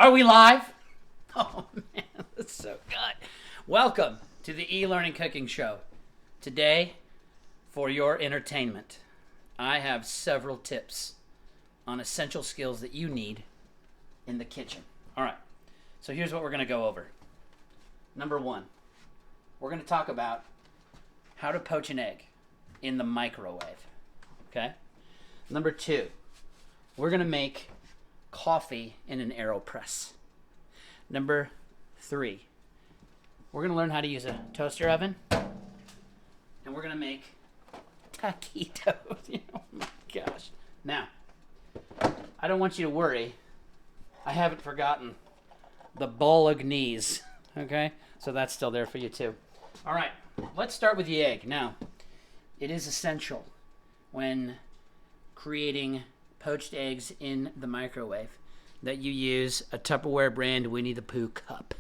Are we live? Oh, man, that's so good. Welcome to the E-Learning Cooking Show. Today, for your entertainment, I have several tips on essential skills that you need in the kitchen. All right, so here's what we're going to go over. Number one, we're going to talk about how to poach an egg in the microwave, okay? Number two, we're going to make coffee in an Aeropress. Number three, we're going to learn how to use a toaster oven, and we're going to make taquitos. Oh my gosh. Now, I don't want you to worry. I haven't forgotten the bolognese, okay? So that's still there for you too. All right, let's start with the egg. Now, it is essential when creating poached eggs in the microwave that you use a Tupperware brand Winnie the Pooh cup.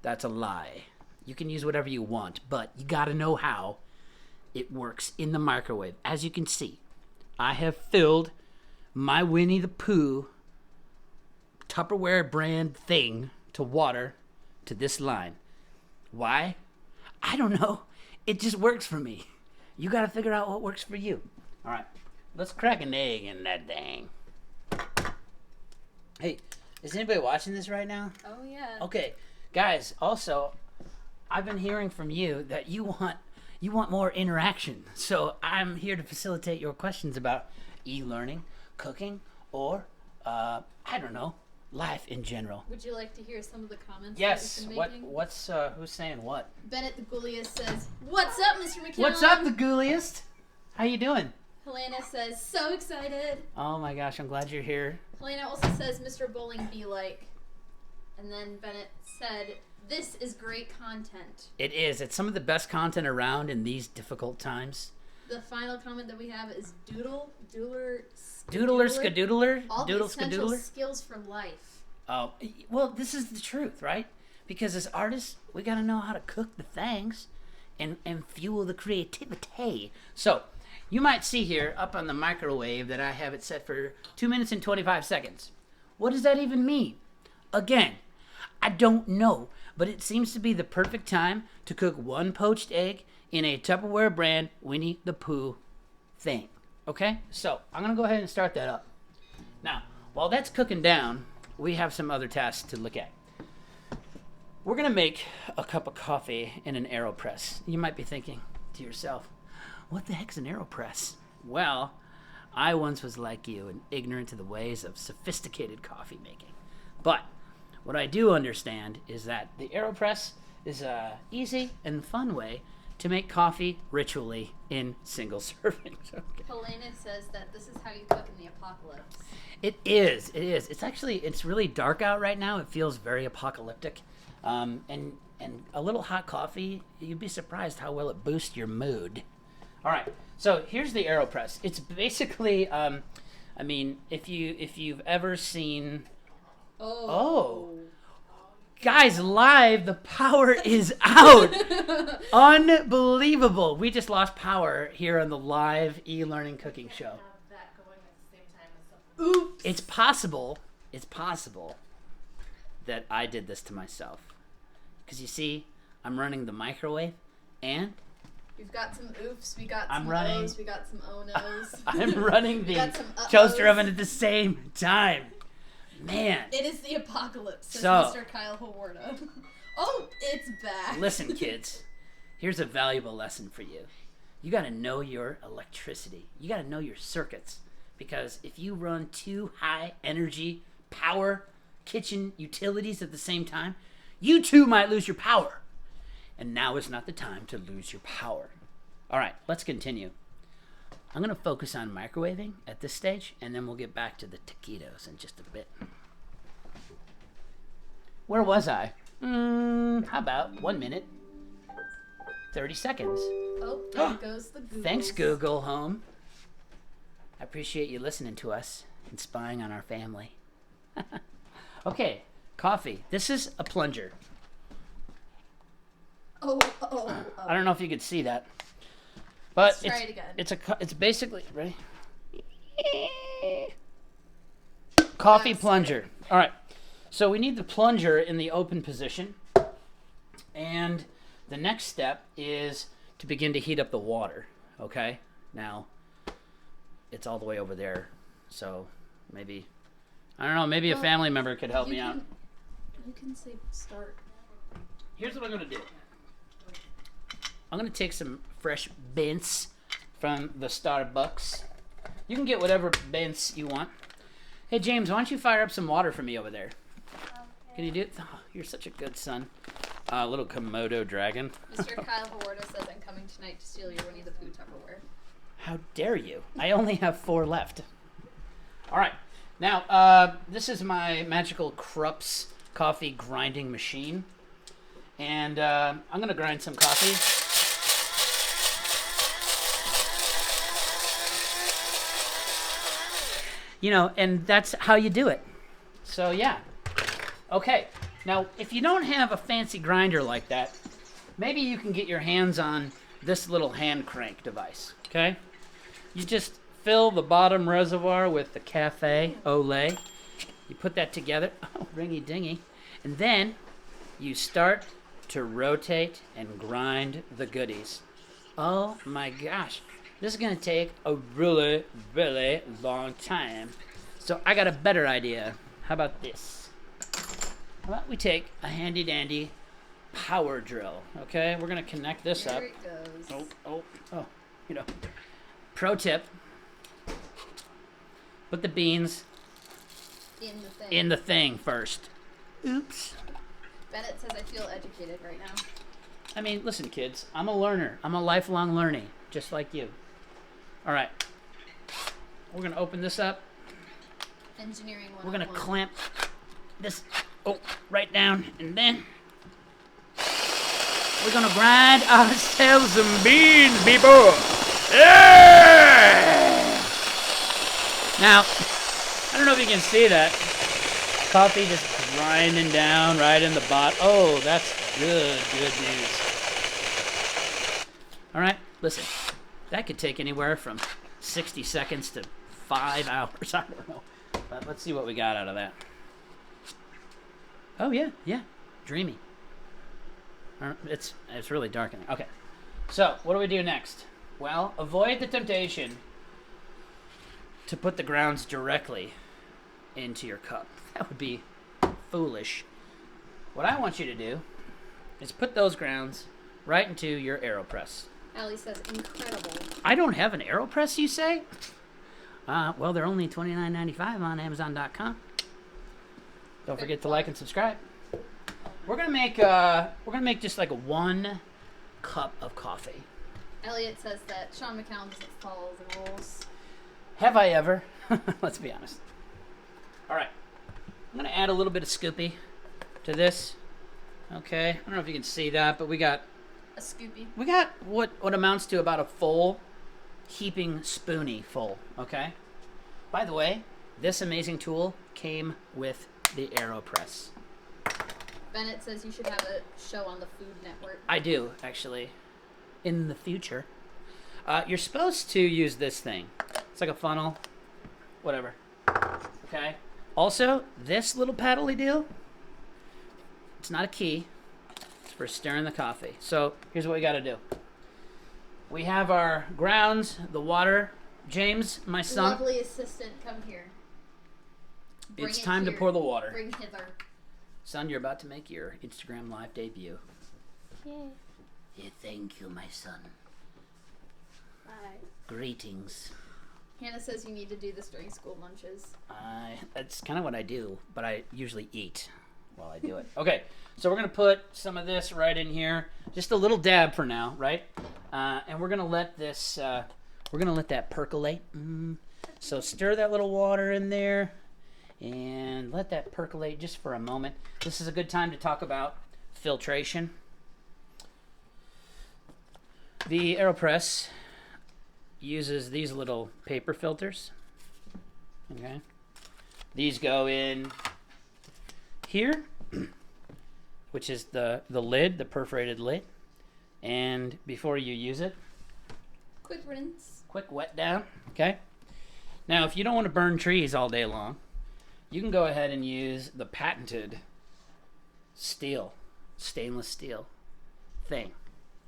That's a lie. You can use whatever you want, but you got to know how it works in the microwave. As you can see, I have filled my Winnie the Pooh Tupperware brand thing to water to this line. Why? I don't know. It just works for me. You got to figure out what works for you. All right, let's crack an egg in that thing. Hey, is anybody watching this right now? Oh, yeah. Okay, guys, also, I've been hearing from you that you want more interaction. So I'm here to facilitate your questions about e-learning, cooking, or, I don't know, life in general. Would you like to hear some of the comments? Yes. That we've been making? Who's saying what? Bennett the Ghouliest says, "What's up, Mr. McCallum?" What's up, the ghouliest? How you doing? Helena says, "So excited." Oh my gosh, I'm glad you're here. Helena also says, "Mr. Bowling be like." And then Bennett said, "This is great content." It is. It's some of the best content around in these difficult times. The final comment that we have is doodler, skadoodler, all doodle, the essential skadoodler. skills for life. Oh, well, this is the truth, right? Because as artists, we got to know how to cook the things and fuel the creativity. So, you might see here up on the microwave that I have it set for 2 minutes and 25 seconds. What does that even mean? Again, I don't know, but it seems to be the perfect time to cook one poached egg in a Tupperware brand Winnie the Pooh thing. Okay? So, I'm going to go ahead and start that up. Now, while that's cooking down, we have some other tasks to look at. We're going to make a cup of coffee in an Aeropress. You might be thinking to yourself, what the heck's an Aeropress? Well, I once was like you and ignorant to the ways of sophisticated coffee making. But what I do understand is that the Aeropress is an easy and fun way to make coffee ritually in single servings. Okay. Helena says that this is how you cook in the apocalypse. It is. It's really dark out right now. It feels very apocalyptic. And a little hot coffee, you'd be surprised how well it boosts your mood. All right, so here's the Aeropress. It's basically, if you've ever seen, guys, live, the power is out. Unbelievable. We just lost power here on the live e-learning cooking show. Oops. It's possible that I did this to myself. Because you see, I'm running the microwave and We've got some oofs, we got some O's, we got some oh-nos. I'm running the toaster oven at the same time. Man. It is the apocalypse, says So, Mr. Kyle Hawarda. Oh, it's back. Listen, kids. Here's a valuable lesson for you. You got to know your electricity. You got to know your circuits. Because if you run two high energy power kitchen utilities at the same time, you too might lose your power. And now is not the time to lose your power. All right, let's continue. I'm going to focus on microwaving at this stage, and then we'll get back to the taquitos in just a bit. Where was I? How about 1 minute, 30 seconds. Oh, there goes the Google. Thanks, Google Home. I appreciate you listening to us and spying on our family. Okay, coffee. This is a plunger. Oh. I don't know if you could see that, but Let's try it again. It's basically ready. Coffee That's plunger. All right. So we need the plunger in the open position. And the next step is to begin to heat up the water. Okay? Now, it's all the way over there. So maybe, I don't know, maybe a family member could help me out. You can say start. Here's what I'm going to do. I'm going to take some fresh beans from the Starbucks. You can get whatever beans you want. Hey, James, why don't you fire up some water for me over there? Okay. Can you do it? Oh, you're such a good son. Little Komodo dragon. Mr. Kyle Hawarda says I'm coming tonight to steal your Winnie the Pooh Tupperware. How dare you? I only have 4 left. All right. Now, this is my magical Krups coffee grinding machine. And I'm going to grind some coffee. You know, and that's how you do it. So, yeah. Okay. Now, if you don't have a fancy grinder like that, maybe you can get your hands on this little hand crank device. Okay? You just fill the bottom reservoir with the cafe au lait. You put that together. Oh, ringy dingy. And then you start to rotate and grind the goodies. Oh my gosh. This is going to take a really, really long time. So I got a better idea. How about this? How about we take a handy dandy power drill. Okay, we're going to connect this up. There it goes. Oh, you know. Pro tip. Put the beans in the thing first. Oops. Bennett says I feel educated right now. I mean, listen, kids. I'm a learner. I'm a lifelong learner, just like you. All right. We're going to open this up. Engineering 101. We're going to clamp this right down. And then we're going to grind ourselves some beans, people. Yeah! Now, I don't know if you can see that. Coffee just grinding down right in the bottom. Oh, that's good news. All right, listen. That could take anywhere from 60 seconds to 5 hours. I don't know. But let's see what we got out of that. Oh, yeah. Dreamy. It's really darkening. Okay. So, what do we do next? Well, avoid the temptation to put the grounds directly into your cup. That would be foolish. What I want you to do is put those grounds right into your Aeropress. Allie says incredible. I don't have an Aeropress, you say? Well, they're only $29.95 on Amazon.com. Don't forget to like and subscribe. We're gonna make just like 1 cup of coffee. Elliot says that Sean McCallum doesn't follow the rules. Have I ever? Let's be honest. All right. I'm going to add a little bit of Scoopy to this. Okay. I don't know if you can see that, but we got a Scoopy. We got what amounts to about a full heaping spoonie full. Okay. By the way, this amazing tool came with the Aeropress. Bennett says you should have a show on the Food Network. I do, actually. In the future. You're supposed to use this thing. It's like a funnel. Whatever. Okay. Also, this little paddly deal, it's not a key. It's for stirring the coffee. So, here's what we got to do. We have our grounds, the water. James, my son. Lovely assistant, come here. It's time to pour the water. Bring hither. Son, you're about to make your Instagram Live debut. Yay. Yeah, thank you, my son. Bye. Greetings. Hannah says you need to do this during school lunches. That's kind of what I do, but I usually eat while I do it. Okay, so we're going to put some of this right in here. Just a little dab for now, right? And we're going to let this, we're going to let that percolate. So stir that little water in there and let that percolate just for a moment. This is a good time to talk about filtration. The Aeropress uses these little paper filters. Okay. These go in here, which is the lid, the perforated lid. And before you use it, quick rinse. Quick wet down. Okay. Now, if you don't want to burn trees all day long, you can go ahead and use the patented stainless steel thing.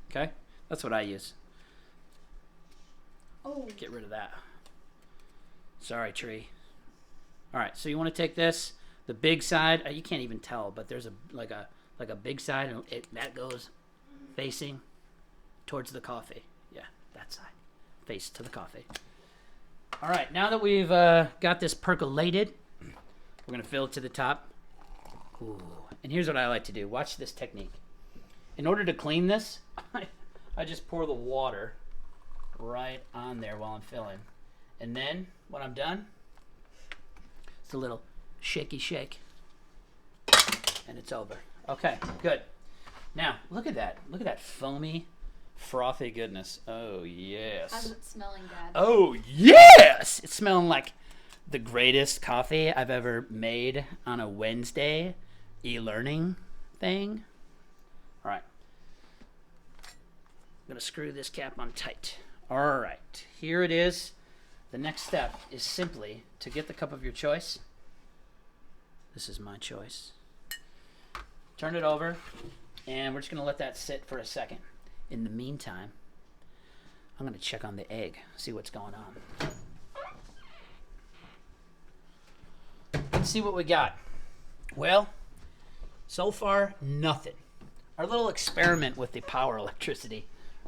Okay? That's what I use. Oh. Get rid of that. Sorry, tree. All right, so you want to take this, the big side. You can't even tell, but there's a big side, and that goes facing towards the coffee. Yeah, that side, face to the coffee. All right, now that we've got this percolated, we're gonna fill it to the top. Ooh, and here's what I like to do. Watch this technique. In order to clean this, I just pour the water right on there while I'm filling, and then when I'm done, it's a little shaky shake, and it's over. Okay, good. Now, look at that. Look at that foamy, frothy goodness. Oh, yes. How's it smelling, Dad? Oh, yes! It's smelling like the greatest coffee I've ever made on a Wednesday e-learning thing. All right. I'm going to screw this cap on tight. All right. Here it is. The next step is simply to get the cup of your choice. This is my choice. Turn it over, and we're just going to let that sit for a second. In the meantime, I'm going to check on the egg, see what's going on. Let's see what we got. Well, so far, nothing. Our little experiment with the power electricity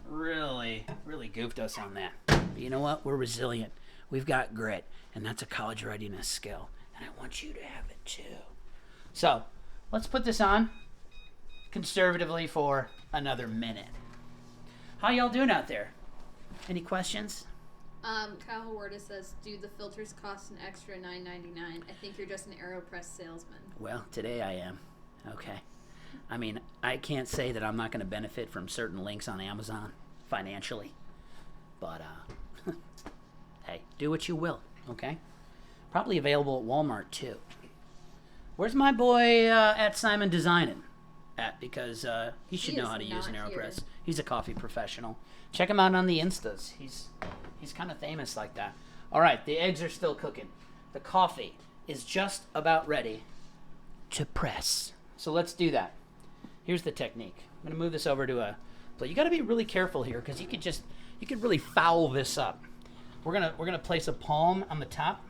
really goofed us on that. But you know what? We're resilient. We've got grit, and that's a college readiness skill, and I want you to have it too. So, let's put this on conservatively for another minute. How y'all doing out there? Any questions? Kyle Hawarda says, do the filters cost an extra $9.99? I think you're just an Aeropress salesman. Well, today I am. Okay. I mean, I can't say that I'm not going to benefit from certain links on Amazon financially. But, hey, do what you will, okay? Probably available at Walmart, too. Where's my boy at Simon Designin' at? Because he should know how to use an Aeropress. Here. He's a coffee professional. Check him out on the Instas. He's kind of famous like that. All right, the eggs are still cooking. The coffee is just about ready to press. So let's do that. Here's the technique. I'm going to move this over to a plate. You got to be really careful here because you could really foul this up. We're gonna place a palm on the top.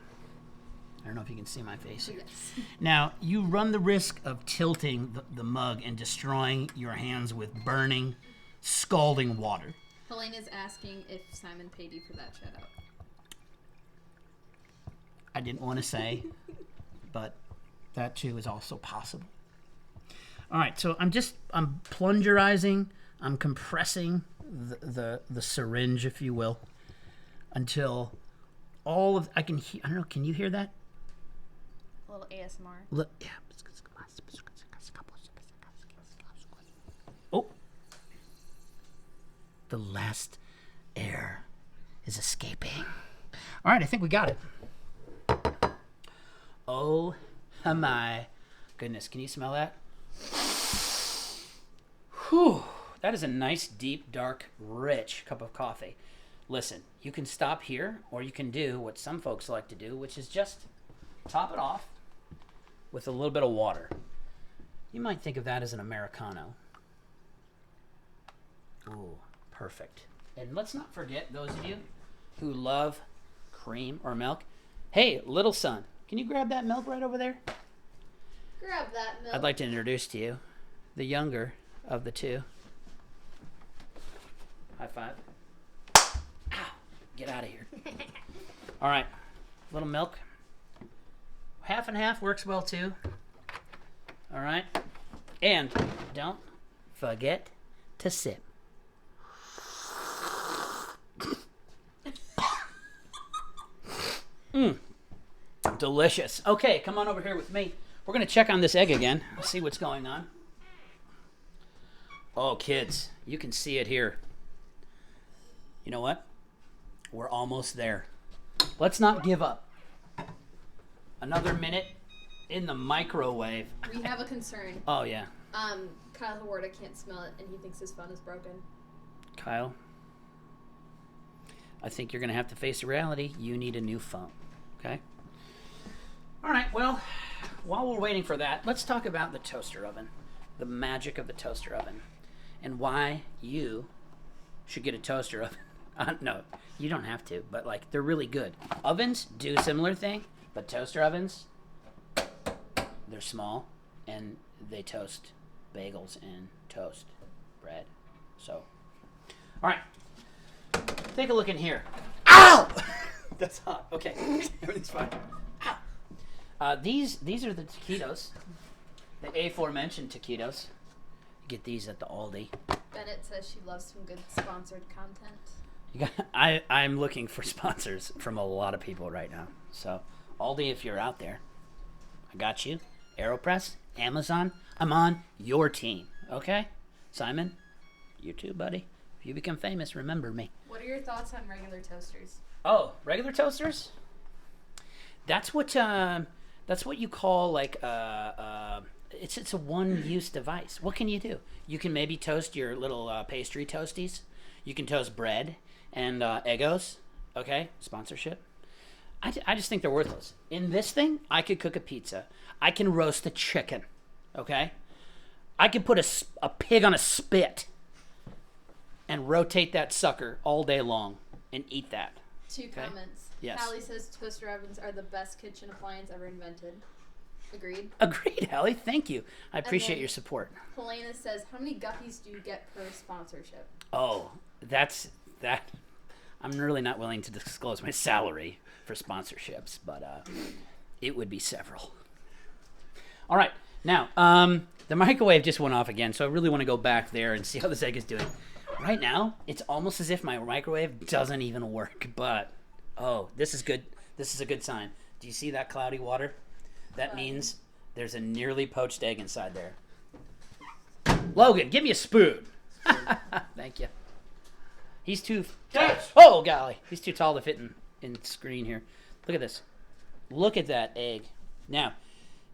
I don't know if you can see my face here. Yes. Now, you run the risk of tilting the mug and destroying your hands with burning, scalding water. Helena's asking if Simon paid you for that shout out. I didn't want to say, but that too is also possible. All right, so I'm plungerizing, I'm compressing the syringe, if you will, until all of I don't know, can you hear that? A little ASMR. Yeah. Oh. The last air is escaping. All right, I think we got it. Oh my goodness. Can you smell that? Whew. That is a nice, deep, dark, rich cup of coffee. Listen, you can stop here, or you can do what some folks like to do, which is just top it off with a little bit of water. You might think of that as an Americano. Ooh, perfect. And let's not forget, those of you who love cream or milk, hey, little son, can you grab that milk right over there? Grab that milk. I'd like to introduce to you the younger of the two. High five. Ow, get out of here. All right, little milk. Half and half works well too. All right. And don't forget to sip. Delicious. Okay, come on over here with me. We're going to check on this egg again. See what's going on. Oh, kids, you can see it here. You know what? We're almost there. Let's not give up. Another minute in the microwave. We have a concern. Oh, yeah. Kyle Hawarda can't smell it, and he thinks his phone is broken. Kyle, I think you're going to have to face reality. You need a new phone, okay? All right, well, while we're waiting for that, let's talk about the toaster oven, the magic of the toaster oven, and why you should get a toaster oven. No, you don't have to, but like they're really good. Ovens do a similar thing, but toaster ovens, they're small and they toast bagels and toast bread. So, all right, take a look in here. Ow! That's hot. Okay, everything's fine. Ow. These are the taquitos, the aforementioned taquitos. You get these at the Aldi. Bennett says she loves some good sponsored content. I'm looking for sponsors from a lot of people right now. So, Aldi, if you're out there, I got you. Aeropress, Amazon, I'm on your team. Okay? Simon, you too, buddy. If you become famous, remember me. What are your thoughts on regular toasters? Oh, regular toasters? That's what you call like it's a one-use device. What can you do? You can maybe toast your little pastry toasties. You can toast bread and Egos. Okay, sponsorship. I just think they're worthless. In this thing, I could cook a pizza. I can roast a chicken. Okay, I could put a pig on a spit and rotate that sucker all day long and eat that. Two comments. Yes. Hallie says toaster ovens are the best kitchen appliance ever invented. Agreed. Agreed, Hallie. Thank you. I appreciate your support. Helena says, how many guppies do you get per sponsorship? Oh, that's that. I'm really not willing to disclose my salary for sponsorships, but it would be several. All right. Now, the microwave just went off again, so I really want to go back there and see how this egg is doing. Right now, it's almost as if my microwave doesn't even work, but, oh, this is good. This is a good sign. Do you see that cloudy water? That means there's a nearly poached egg inside there. Logan, give me a spoon. Thank you. He's too... Oh, golly. He's too tall to fit in screen here. Look at this. Look at that egg. Now,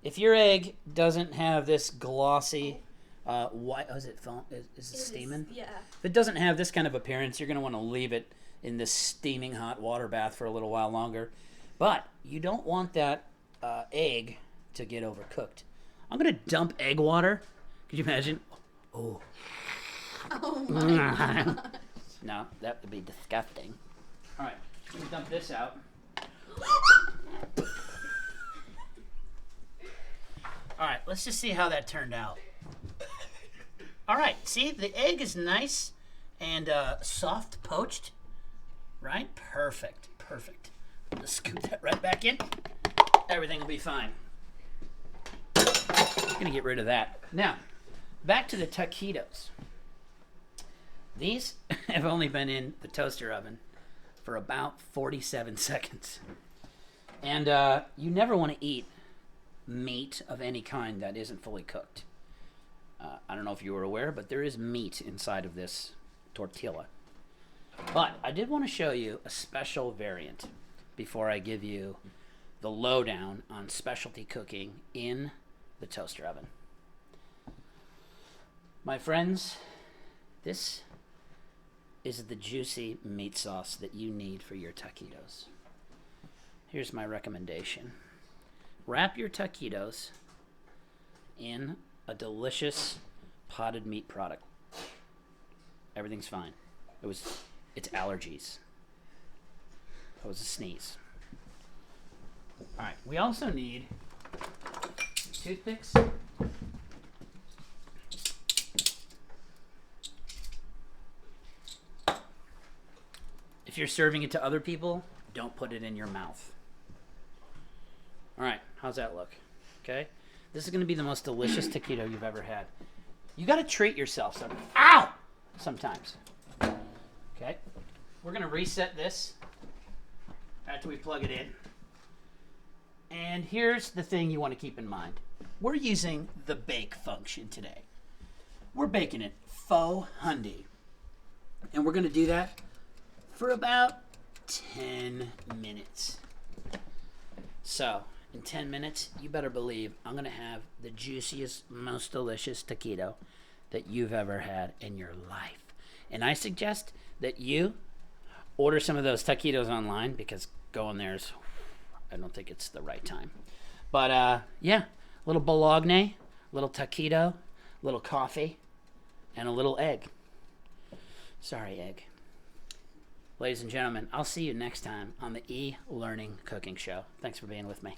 if your egg doesn't have this glossy... white... Oh, is it steaming? Yeah. If it doesn't have this kind of appearance, you're going to want to leave it in this steaming hot water bath for a little while longer. But you don't want that egg to get overcooked. I'm going to dump egg water. Could you imagine? Oh. Oh my God. No, that would be disgusting. All right, let me dump this out. All right, let's just see how that turned out. All right, see, the egg is nice and soft poached, right? Perfect, perfect. Just scoop that right back in. Everything will be fine. I'm gonna get rid of that. Now, back to the taquitos. These have only been in the toaster oven for about 47 seconds. And you never want to eat meat of any kind that isn't fully cooked. I don't know if you were aware, but there is meat inside of this tortilla. But I did want to show you a special variant before I give you the lowdown on specialty cooking in the toaster oven. My friends, this is the juicy meat sauce that you need for your taquitos. Here's my recommendation. Wrap your taquitos in a delicious potted meat product. Everything's fine. It's allergies. That was a sneeze. All right, we also need toothpicks. If you're serving it to other people, don't put it in your mouth. All right, how's that look? Okay, this is going to be the most delicious taquito you've ever had. You got to treat yourself sometimes. Okay, we're going to reset this after we plug it in. And here's the thing you want to keep in mind. We're using the bake function today. We're baking it faux hundy. And we're going to do that for about 10 minutes. So, in 10 minutes, you better believe I'm going to have the juiciest, most delicious taquito that you've ever had in your life. And I suggest that you order some of those taquitos online because going there's, I don't think it's the right time. But yeah, little bologna, little taquito, little coffee, and a little egg. Sorry, egg. Ladies and gentlemen, I'll see you next time on the E-Learning Cooking Show. Thanks for being with me.